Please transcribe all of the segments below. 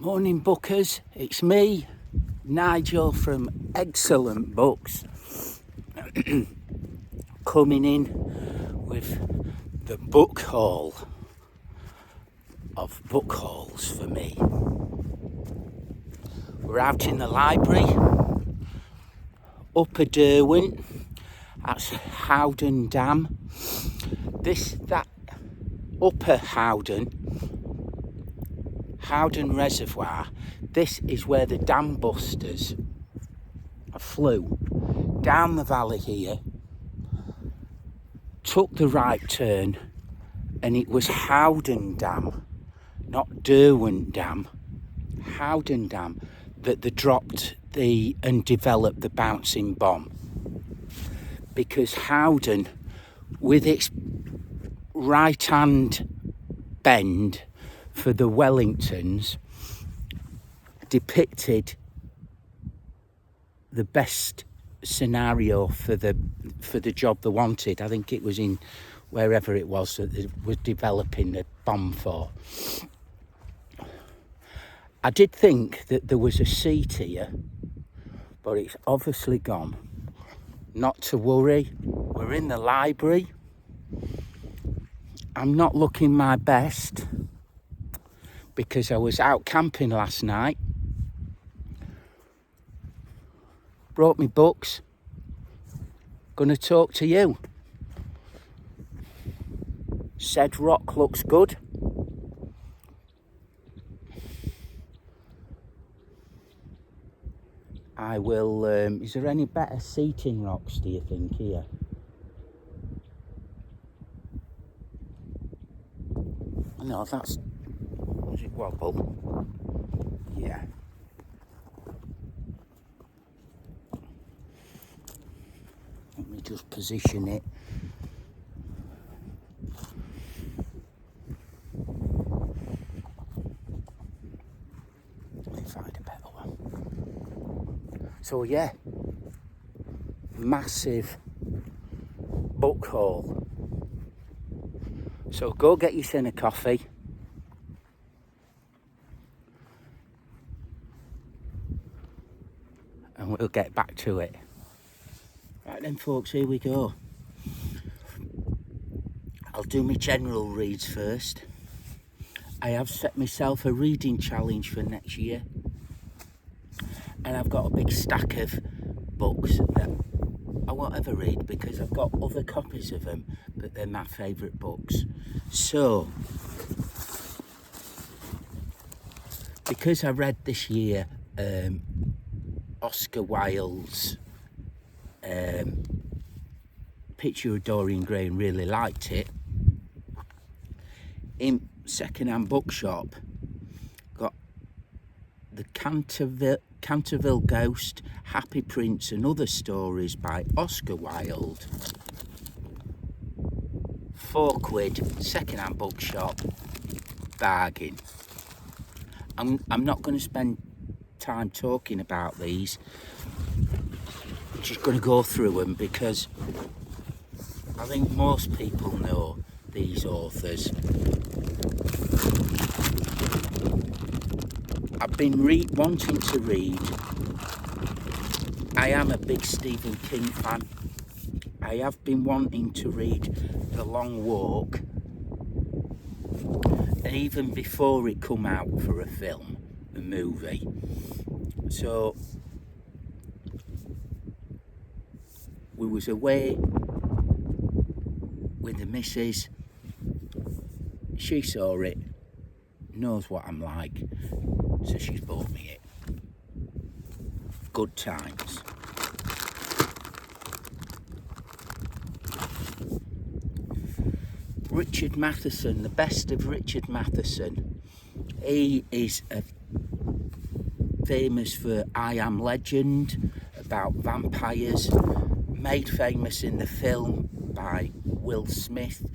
Morning bookers, it's me, Nigel from Excellent Books, coming in with the book haul of book hauls for me. We're out in the library, Upper Derwent, that's Howden Dam. That Upper Howden Reservoir, this is where the dam busters flew down the valley here, took the right turn, and it was Howden Dam, not Derwent Dam, Howden Dam, that they dropped and developed the bouncing bomb. Because Howden, with its right-hand bend for the Wellingtons, depicted the best scenario for the job they wanted. I think it was in wherever it was that they were developing the bomb for. I did think that there was a seat here, but it's obviously gone. Not to worry, we're in the library. I'm not looking my best because I was out camping last night. Brought me books. Gonna talk to you. Said rock looks good. I will, is there any better seating rocks, do you think, here? No, does it wobble? Yeah. Let me just position it. Let me find a better one. So yeah, massive book haul. So go get yourself a coffee. And we'll get back to it. Right then folks, here we go. I'll do my general reads first. I have set myself a reading challenge for next year. And I've got a big stack of books that I won't ever read because I've got other copies of them, but they're my favourite books. So, because I read this year Oscar Wilde's Picture of Dorian Gray and really liked it, in second-hand bookshop got the Canterville Ghost, Happy Prince and Other Stories by Oscar Wilde. £4, second-hand bookshop, bargain. I'm not going to spend time talking about these. I'm just going to go through them because I think most people know these authors. I've been wanting to read. I am a big Stephen King fan. I have been wanting to read The Long Walk, and even before it come out for a film, a movie. So we was away with the missus. She saw it, knows what I'm like, so she's bought me it. Good times. Richard Matheson, the best of Richard Matheson. He is famous for I Am Legend, about vampires, made famous in the film by Will Smith.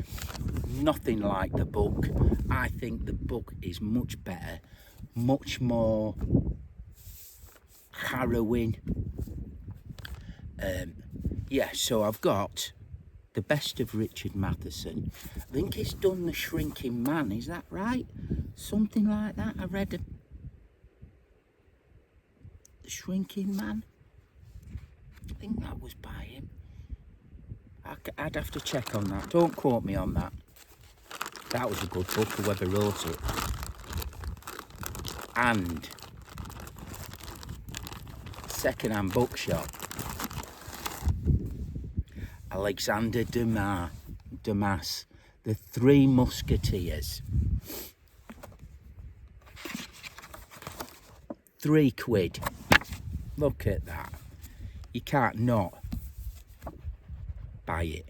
Nothing like the book. I think the book is much better, much more harrowing. So I've got the best of Richard Matheson. I think he's done The Shrinking Man, is that right? Something like that. I read The Shrinking Man? I think that was by him. I'd have to check on that. Don't quote me on that. That was a good book, whoever wrote it. And second-hand bookshop, Alexander Dumas, The Three Musketeers. £3. Look at that. You can't not buy it.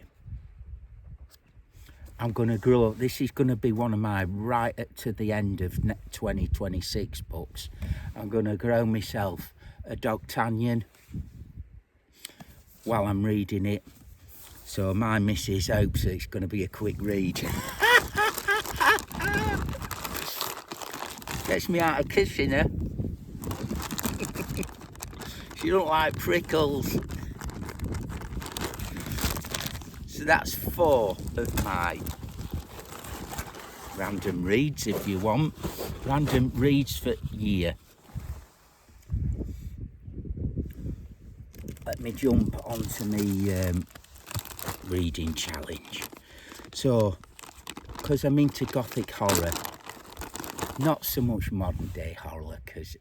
I'm going to grow. This is going to be one of my right to the end of 2026 books. I'm going to grow myself a D'Artagnan while I'm reading it. So my missus hopes it's going to be a quick read. Gets me out of kissing her. She don't like prickles. So that's 4 of my random reads, if you want. Random reads for year. Let me jump onto my reading challenge. So, because I'm into gothic horror, not so much modern day horror, because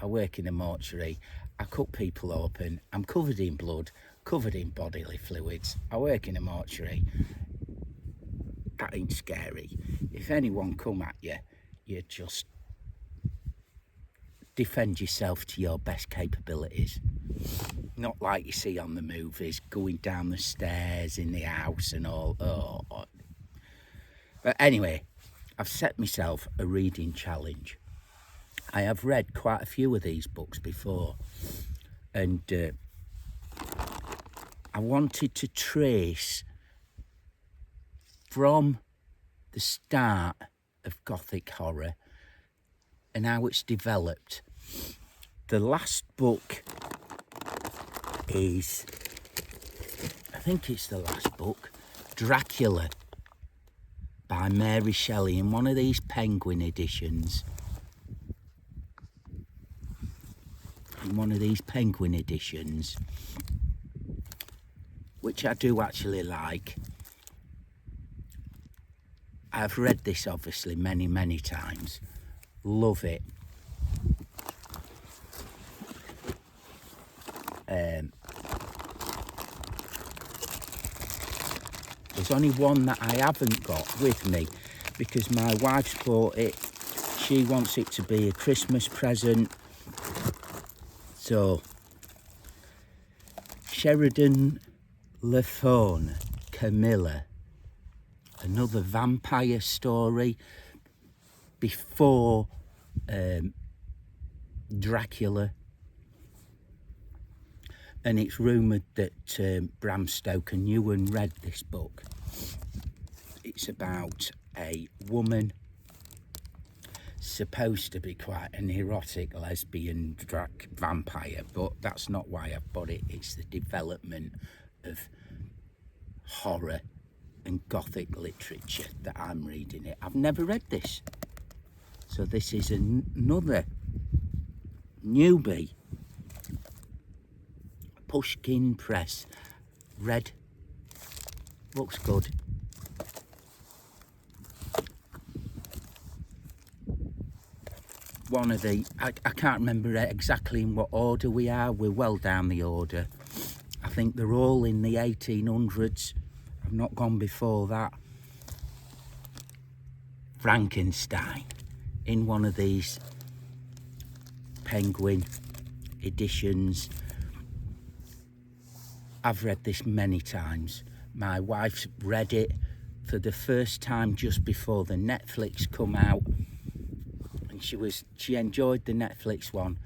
I work in a mortuary, I cut people open, I'm covered in blood, covered in bodily fluids, I work in a mortuary. That ain't scary. If anyone come at you, you just defend yourself to your best capabilities. Not like you see on the movies, going down the stairs in the house and all. Oh. But anyway, I've set myself a reading challenge. I have read quite a few of these books before, and I wanted to trace from the start of gothic horror and how it's developed. The last book is, I think it's the last book, Dracula by Mary Shelley, in one of these Penguin editions. Which I do actually like. I've read this obviously many times. Love it. There's only one that I haven't got with me because my wife's bought it. She wants it to be a Christmas present. So, Sheridan Le Fanu, Camilla, another vampire story before Dracula. And it's rumoured that Bram Stoker knew and read this book. It's about a woman supposed to be quite an erotic lesbian vampire, but that's not why I've bought it. It's the development of horror and gothic literature that I'm reading it. I've never read this, so this is another newbie. Pushkin Press, red, looks good. One of the, I can't remember exactly in what order we are. We're well down the order. I think they're all in the 1800s. I've not gone before that. Frankenstein, in one of these Penguin editions. I've read this many times. My wife's read it for the first time just before the Netflix come out. And she enjoyed the Netflix one,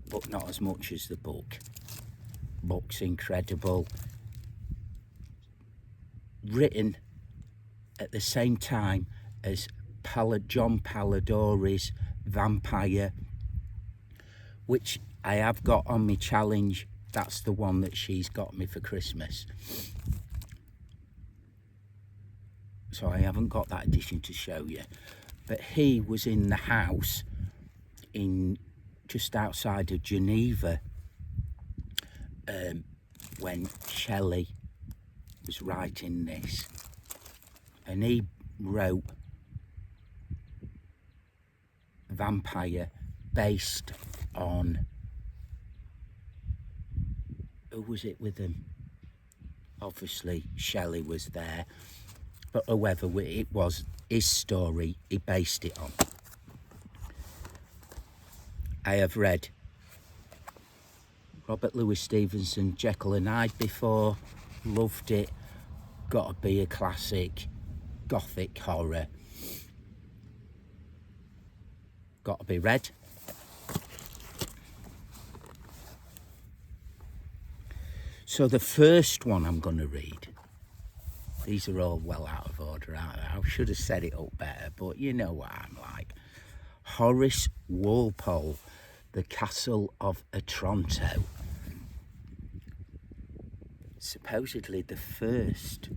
but not as much as the book. Book's incredible. Written at the same time as John Polidori's Vampire, which I have got on my challenge. That's the one that she's got me for Christmas. So I haven't got that edition to show you. But he was in the house in just outside of Geneva when Shelley was writing this, and he wrote Vampire based on, who was it with him? Obviously Shelley was there, but whoever it was, his story he based it on. I have read Robert Louis Stevenson, Jekyll and Hyde before, loved it, got to be a classic, gothic horror, got to be read. So the first one I'm going to read, these are all well out of order, I should have set it up better, but you know what I'm like. Horace Walpole, The Castle of Otranto. Supposedly the first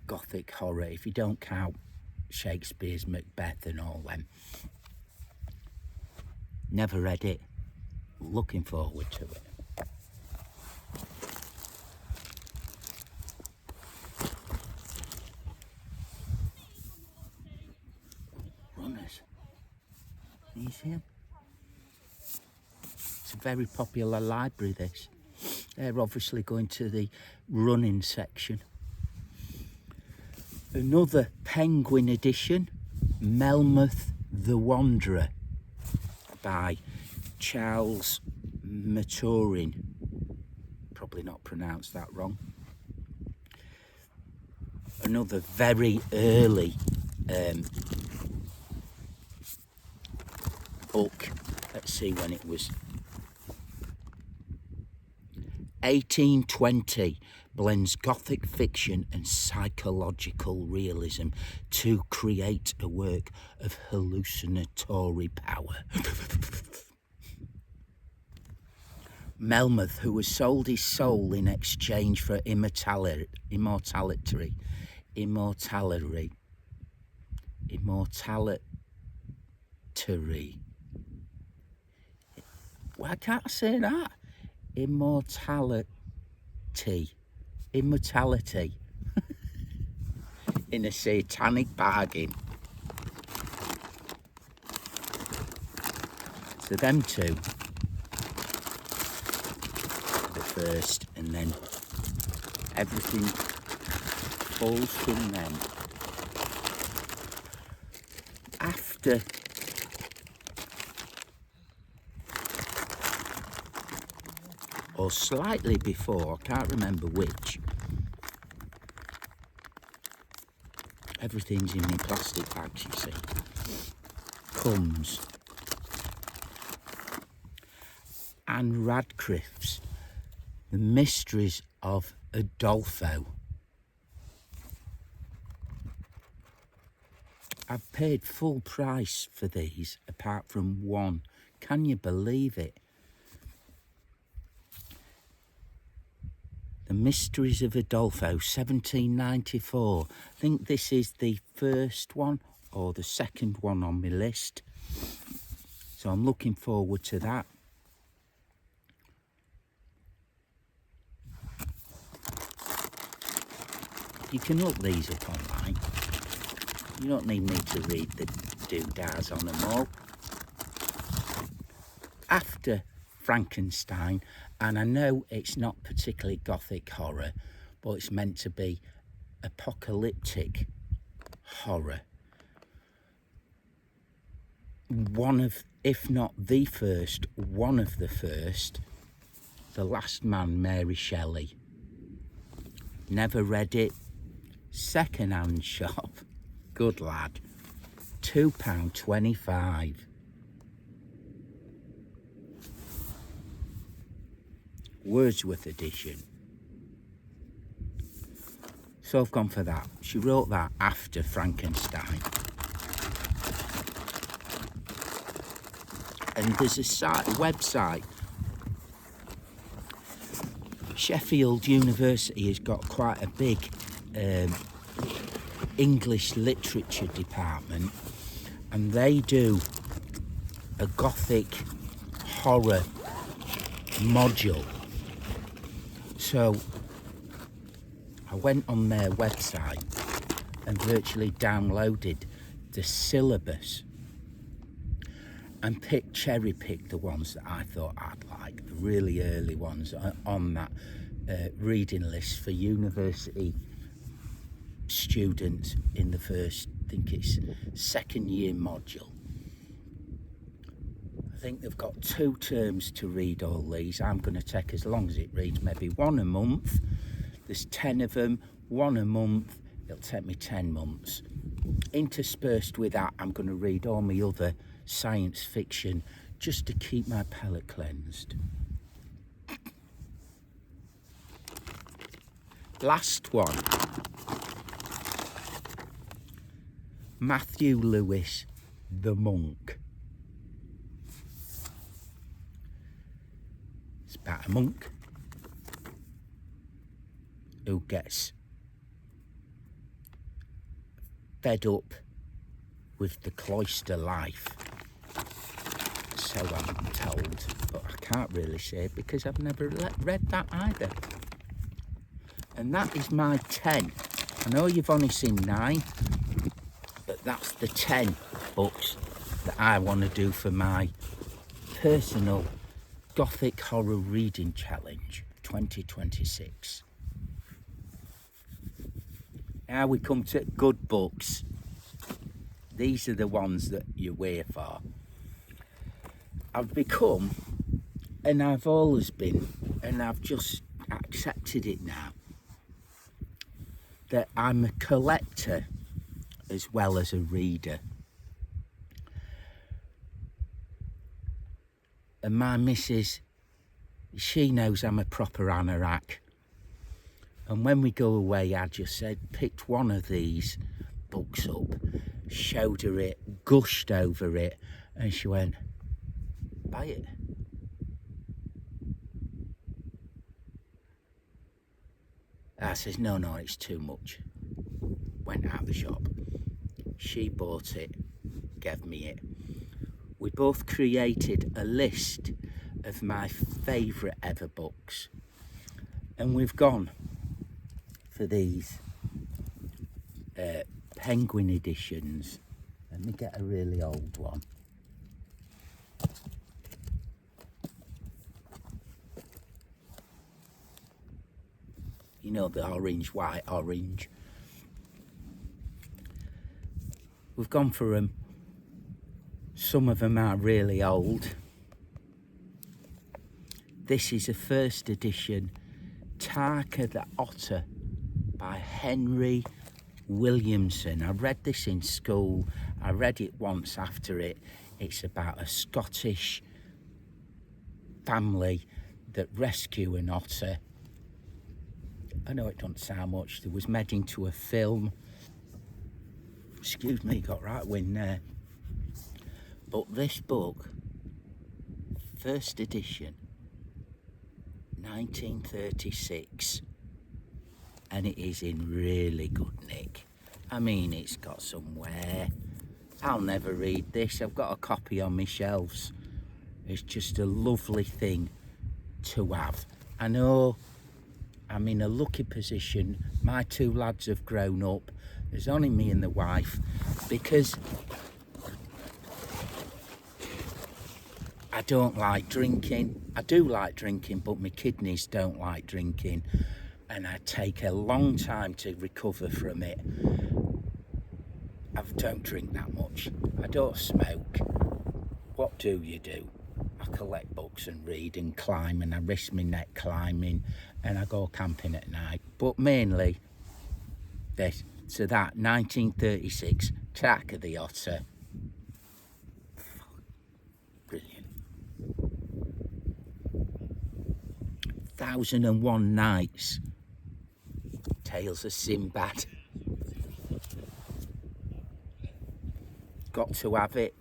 gothic horror, if you don't count Shakespeare's Macbeth and all them. Never read it, looking forward to it. Runners Museum. It's a very popular library, this. They're obviously going to the running section. Another Penguin edition, Melmoth the Wanderer by Charles Maturin. Probably not pronounced that wrong. Another very early book. Let's see when it was. 1820, blends Gothic fiction and psychological realism to create a work of hallucinatory power. Melmoth, who has sold his soul in exchange for immortality. Why can't I say that? Immortality in a satanic bargain. So them two, the first, and then everything falls from them. After or slightly before, I can't remember which. Everything's in my plastic bags, you see. Comes Anne Radcliffe's The Mysteries of Udolpho. I've paid full price for these, apart from one. Can you believe it? The Mysteries of Udolpho, 1794. I think this is the first one or the second one on my list. So I'm looking forward to that. You can look these up online. You don't need me to read the doodads on them all. After Frankenstein, and I know it's not particularly gothic horror, but it's meant to be apocalyptic horror. One of, if not the first, one of the first, The Last Man, Mary Shelley. Never read it. Second-hand shop. Good lad. £2.25. Wordsworth edition. So I've gone for that. She wrote that after Frankenstein. And there's a website. Sheffield University has got quite a big English literature department, and they do a gothic horror module. So I went on their website and virtually downloaded the syllabus and cherry-picked the ones that I thought I'd like, the really early ones on that reading list for university students in the first, I think it's second year module. I think they've got 2 terms to read all these. I'm going to take as long as it reads, maybe 1 a month. There's 10 of them, 1 a month. It'll take me 10 months. Interspersed with that, I'm going to read all my other science fiction just to keep my palate cleansed. Last one. Matthew Lewis, The Monk. It's about a monk who gets fed up with the cloister life. So I'm told, but I can't really say it because I've never read that either. And that is my 10. I know you've only seen 9, but that's the 10 books that I want to do for my personal Gothic Horror Reading Challenge 2026. Now we come to good books. These are the ones that you're here for. I've become, and I've always been, and I've just accepted it now, that I'm a collector as well as a reader. And my missus, she knows I'm a proper anorak. And when we go away, I just said, picked one of these books up, showed her it, gushed over it, and she went, buy it. I says, no, it's too much. Went out the shop. She bought it, gave me it. We both created a list of my favourite ever books. And we've gone for these Penguin editions. Let me get a really old one. You know, the orange, white, orange. We've gone for them. Some of them are really old. This is a first edition Tarka the Otter by Henry Williamson. I read this in school. I read it once after it. It's about a Scottish family that rescue an otter. I know it doesn't sound much. It was made into a film. Excuse me, got right wind there. But this book, first edition, 1936, and it is in really good nick. I mean, it's got some wear. I'll never read this. I've got a copy on my shelves. It's just a lovely thing to have. I know I'm in a lucky position. My 2 lads have grown up. There's only me and the wife, because I don't like drinking. I do like drinking, but my kidneys don't like drinking, and I take a long time to recover from it. I don't drink that much. I don't smoke. What do you do? I collect books and read and climb, and I risk my neck climbing, and I go camping at night. But mainly this. So that 1936 Tarka the Otter. Brilliant. 1001 Nights. Tales of Sinbad. Got to have it.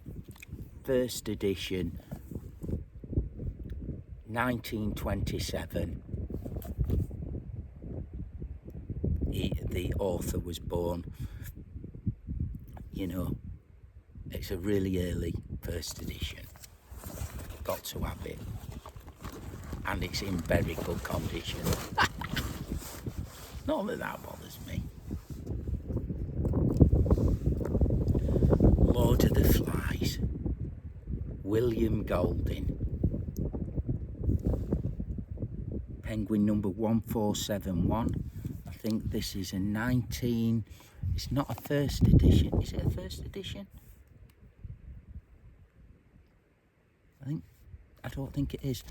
First edition. 1927. The author was born. You know, it's a really early first edition. got to have it. And it's in very good condition. Not that that bothers me. Lord of the Flies, William Golding. Penguin number 1471. I think this is a 19... It's not a first edition. Is it a first edition? I don't think it is.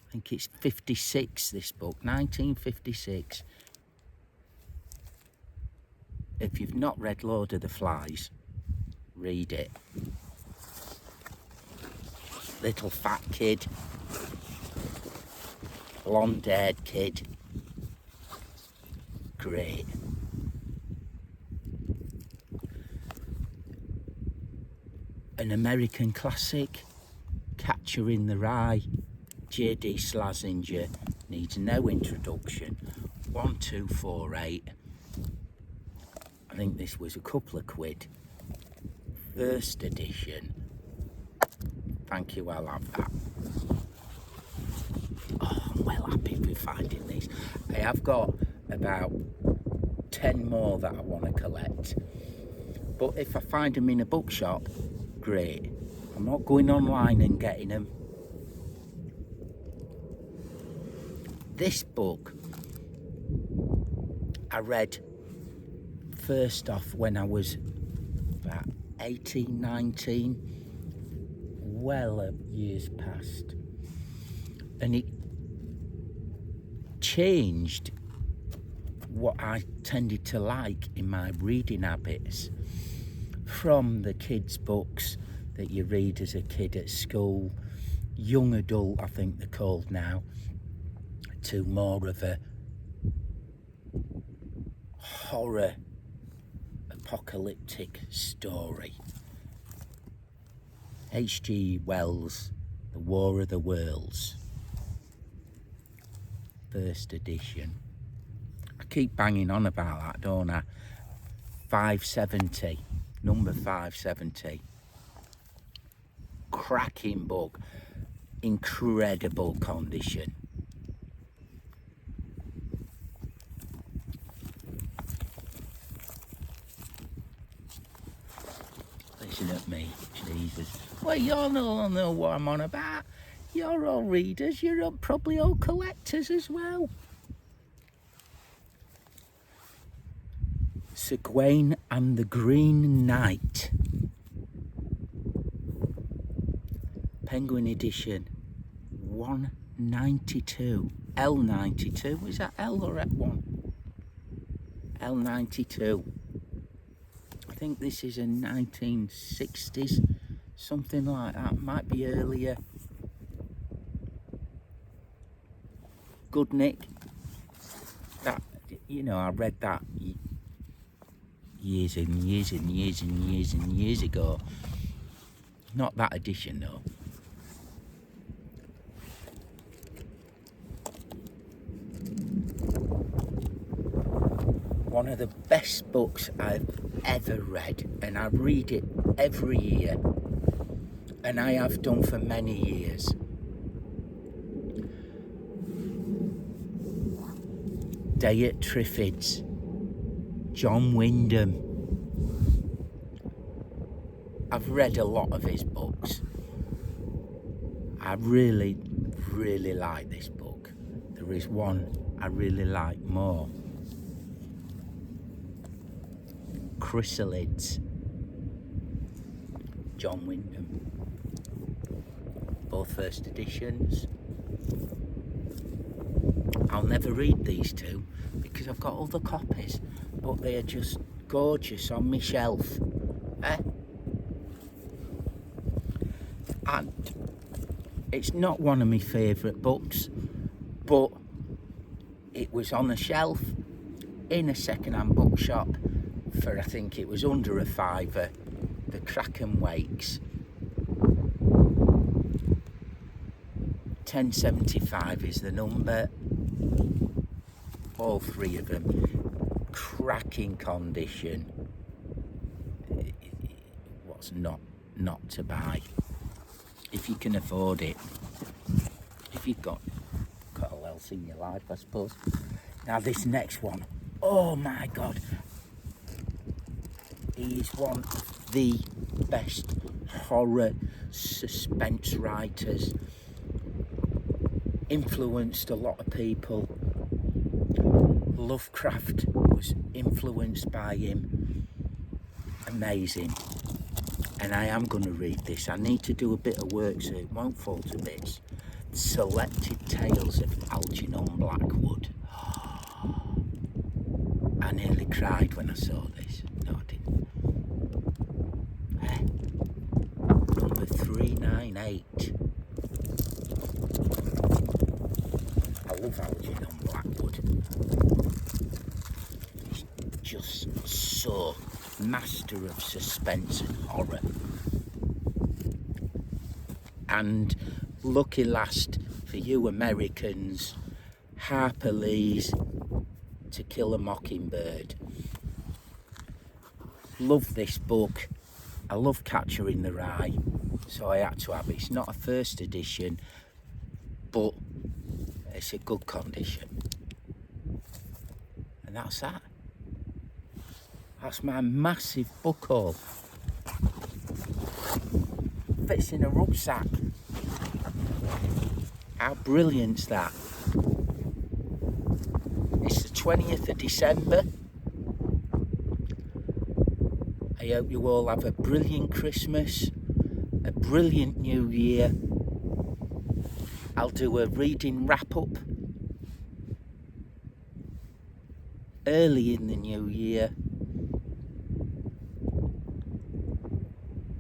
I think it's 56, this book, 1956. If you've not read Lord of the Flies, read it. Little fat kid, blonde-haired kid. Great. An American classic, Catcher in the Rye. J.D. Slazenger needs no introduction. 1248. I think this was a couple of quid. First edition. Thank you, I'll have that. Oh, I'm well happy with finding these. I have got about 10 more that I want to collect. But if I find them in a bookshop, great. I'm not going online and getting them. This book I read first off when I was about 18, 19, well years past, and it changed what I tended to like in my reading habits, from the kids' books that you read as a kid at school, young adult I think they're called now, to more of a horror apocalyptic story. H.G. Wells, The War of the Worlds, first edition. I keep banging on about that, don't I? 570, number 570. Cracking book, incredible condition. Listen at me, Jesus. Well, you all know what I'm on about. You're all readers, you're all, probably all collectors as well. Sir Gawain and the Green Knight. Penguin edition, 192. L92, is that L or F1? L92. I think this is a 1960s, something like that, might be earlier. Good nick. That, you know, I read that years and years and years and years and years ago. Not that edition though. One of the best books I've ever read, and I read it every year, and I have done for many years. Day at Triffids, John Wyndham. I've read a lot of his books. I really, really like this book. There is one I really like more. Chrysalids, John Wyndham. Both first editions. I'll never read these two because I've got other copies, but they are just gorgeous on my shelf. And it's not one of my favourite books, but it was on a shelf in a second-hand bookshop for, I think it was under a £5, the Kraken Wakes. 1075 is the number. All three of them, cracking condition. What's not to buy? if you can afford it. If you've got all else in your life, I suppose. Now this next one, oh my God, he is one of the best horror suspense writers. Influenced a lot of people. Lovecraft was influenced by him. Amazing. And I am going to read this. I need to do a bit of work so it won't fall to bits. Selected Tales of Algernon Blackwood. I nearly cried when I saw this. No, I didn't. Number 398. I love Algernon Blackwood. He's just so master of suspense and horror. And lucky last for you Americans, Harper Lee's To Kill a Mockingbird. Love this book. I love Catcher in the Rye, so I had to have it. It's not a first edition, but it's a good condition. And that's that. That's my massive book haul. Fits in a rucksack. How brilliant's that? It's the 20th of December. I hope you all have a brilliant Christmas, a brilliant New Year. I'll do a reading wrap up early in the new year.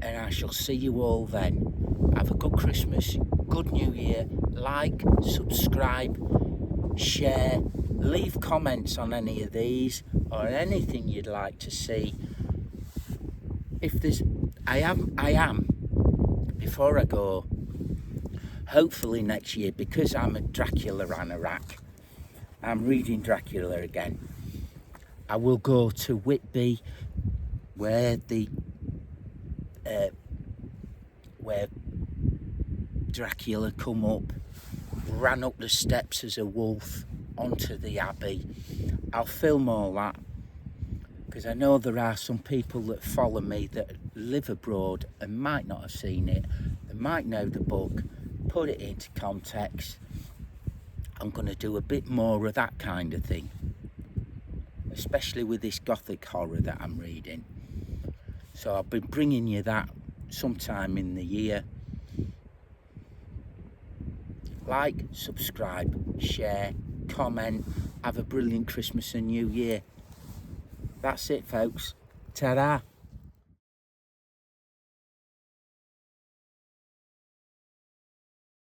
And I shall see you all then. Have a good Christmas, good New Year. Like, subscribe, share, leave comments on any of these or anything you'd like to see. If there's, I am, before I go, hopefully next year, because I'm a Dracula Anorak, I'm reading Dracula again. I will go to Whitby, where where Dracula come up, ran up the steps as a wolf onto the abbey. I'll film all that, because I know there are some people that follow me that live abroad and might not have seen it. They might know the book, put it into context. I'm going to do a bit more of that kind of thing, especially with this gothic horror that I'm reading. So I'll be bringing you that sometime in the year. Like, subscribe, share, comment. Have a brilliant Christmas and New Year. That's it, folks. Ta-da.